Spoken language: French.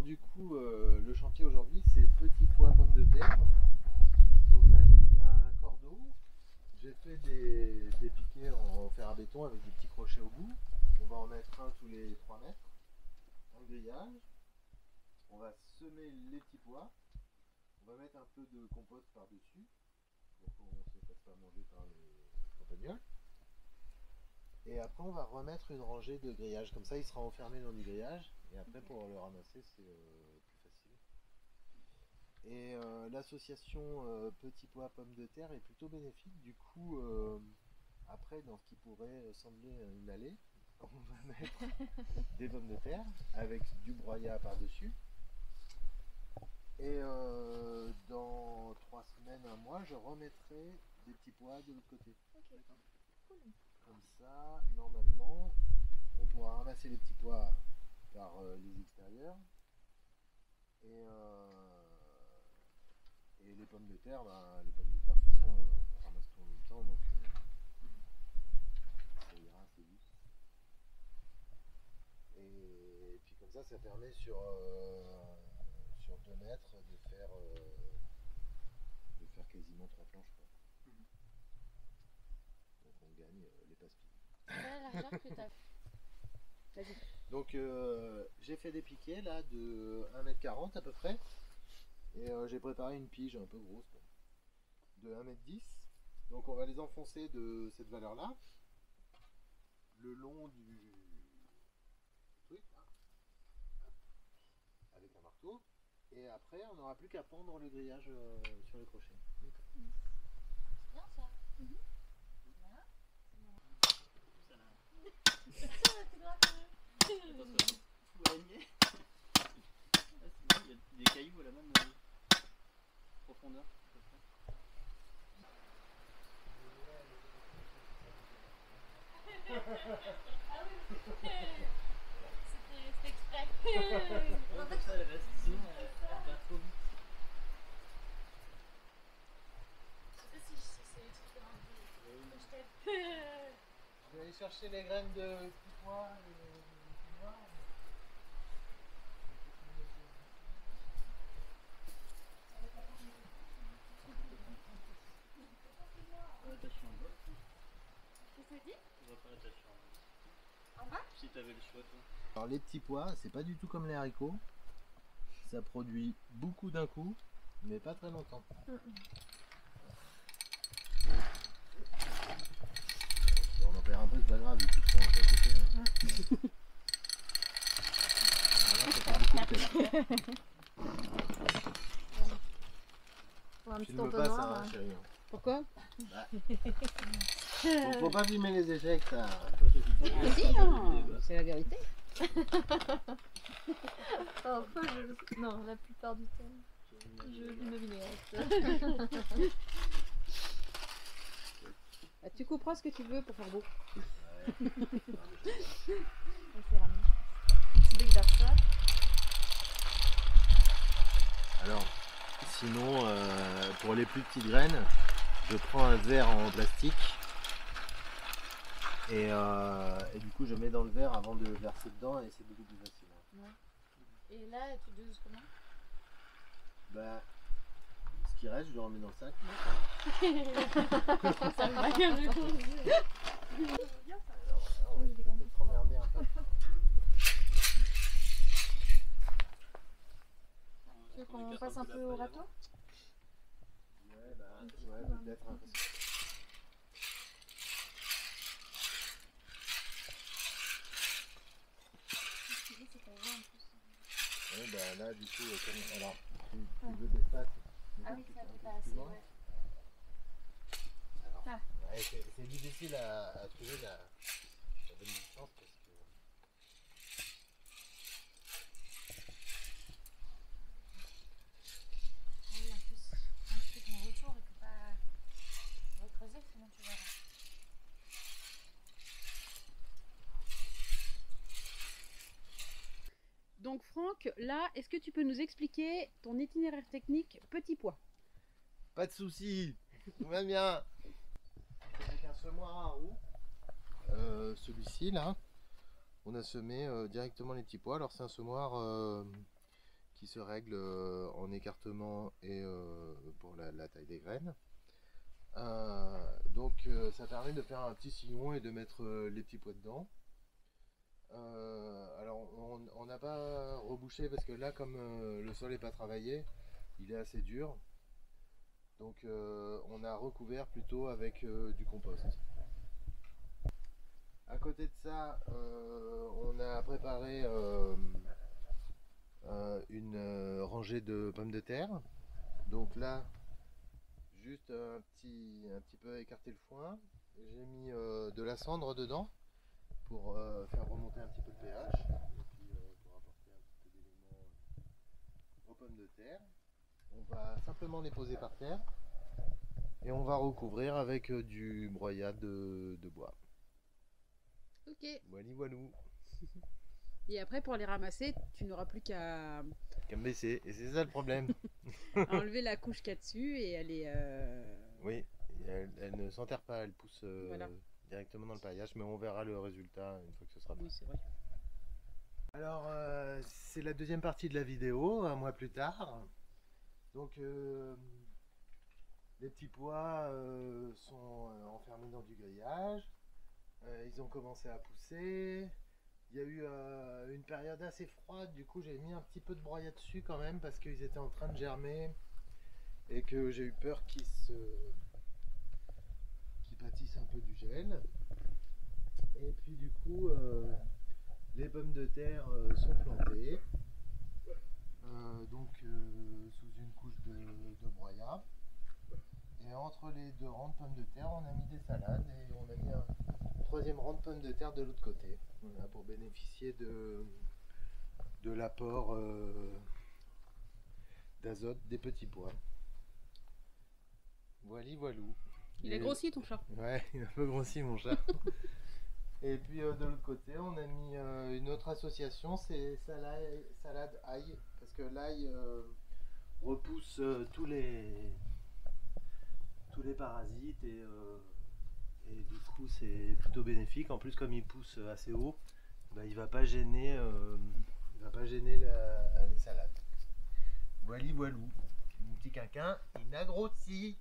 du coup, le chantier aujourd'hui, c'est petits pois pommes de terre. Donc là, j'ai mis un cordeau. J'ai fait des piquets en fer à béton avec des petits crochets au bout. On va en mettre un tous les 3 mètres. Un grillage. On va semer les petits pois. On va mettre un peu de compost par-dessus pour qu'on ne se fasse pas manger par les campagnols. Et après, on va remettre une rangée de grillage. Comme ça, il sera enfermé dans du grillage. Et après, pour le ramasser, c'est plus facile. Et l'association petits pois pommes de terre est plutôt bénéfique. Du coup, après, dans ce qui pourrait sembler une allée, on va mettre des pommes de terre avec du broyat par-dessus. Et dans 3 semaines, un mois, je remettrai des petits pois de l'autre côté. Ok, cool. Comme ça, normalement, on pourra ramasser les petits pois par les extérieurs. Et les pommes de terre, de toute façon, on ramasse tout en même temps, donc ça ira assez vite. Et puis comme ça permet sur 2 mètres de faire quasiment 3 planches, quoi. Donc on gagne les passe-pieds. C'est la largeur que tu as. Vas-y. Donc j'ai fait des piquets là de 1,40 m à peu près. Et j'ai préparé une pige un peu grosse, quoi, de 1,10 m. Donc on va les enfoncer de cette valeur là, le long du truc là, avec un marteau. Et après on n'aura plus qu'à pendre le grillage sur les crochets. C'est bien ça. Il y a des cailloux à la même profondeur. C'était exprès. Comme ça elle reste, sinon elle va trop vite. Je sais pas si c'est des trucs un peu. Je t'aide. Je vais aller chercher les graines de petits pois et de petits noirs. Qu'est-ce que tu dis? On va pas l'attacher En bas? si t'avais le choix, toi. Alors les petits pois, c'est pas du tout comme les haricots. Ça produit beaucoup d'un coup, mais pas très longtemps. On en perd un peu, c'est pas grave, ils prend un peu à côté. Hein. Là, ça fait beaucoup de tête. Pour un Tu petit ne veux pas ça, entonnoir. hein, chérie. Pourquoi? Faut pas filmer les échecs, ça. Si, hein, c'est la vérité. Parfois, non, la plupart du temps, je vis ma vinaigrette. Bah, tu couperas ce que tu veux pour faire beau. On fait un petit bec vers ça. Alors, sinon, pour les plus petites graines, je prends un verre en plastique et du coup je mets dans le verre avant de verser dedans et c'est beaucoup plus facile. Ouais. Et là, tu doses comment? Bah, ce qui reste, je le remets dans le sac. Ça me va bien Alors, on va peut-être emmerder un peu. Tu veux qu'on passe un peu au râteau? Ouais, peut-être. Hein, ouais, bah là, du coup, alors, tu veux d'espace. Ah oui, ça fait pas assez, ouais. Alors, Ah. ouais, c'est difficile à trouver la bonne distance parce que. Oui, en plus, quand tu fais ton retour, il faut pas recreuser, sinon tu verras. Donc Franck, là, est-ce que tu peux nous expliquer ton itinéraire technique petit pois? Pas de soucis, tout va bien. Avec un semoir à roue, celui-ci là, on a semé directement les petits pois. Alors c'est un semoir qui se règle en écartement et pour la taille des graines. Donc ça permet de faire un petit sillon et de mettre les petits pois dedans. Alors on n'a pas rebouché parce que là, comme le sol n'est pas travaillé, il est assez dur. Donc on a recouvert plutôt avec du compost. À côté de ça, on a préparé une rangée de pommes de terre. Donc là, juste un petit peu écarter le foin. J'ai mis de la cendre dedans pour faire remonter un petit peu le pH et puis pour apporter un petit peu d'éléments aux pommes de terre. On va simplement les poser par terre et on va recouvrir avec du broyat de bois. Ok. Voilà, voilou. Et après, pour les ramasser, tu n'auras plus qu'à Qu'à me baisser, et c'est ça le problème. enlever la couche qu'il y a dessus et aller. Oui, elle ne s'enterre pas, elle pousse Voilà. directement dans le paillage, mais on verra le résultat une fois que ce sera prêt. Oui, c'est vrai. Alors, c'est la deuxième partie de la vidéo, un mois plus tard. Donc, les petits pois sont enfermés dans du grillage. Ils ont commencé à pousser. Il y a eu une période assez froide, du coup j'ai mis un petit peu de broyat dessus quand même parce qu'ils étaient en train de germer et que j'ai eu peur qu'ils pâtissent un peu du gel. Et puis du coup, les pommes de terre sont plantées, donc sous une couche de broyat. Et entre les deux rangs de pommes de terre, on a mis des salades et on a mis un troisième rang de pommes de terre de l'autre côté. Voilà, pour bénéficier de l'apport d'azote des petits pois. Voilà, voilou. Il a grossi ton chat. Ouais, il a un peu grossi mon chat. Et puis de l'autre côté, on a mis une autre association, c'est salade ail, parce que l'ail repousse tous les parasites et du coup c'est plutôt bénéfique. En plus, comme il pousse assez haut, bah, il va pas gêner, les salades. Voili voilou. Mon petit quinquin, il a grossi.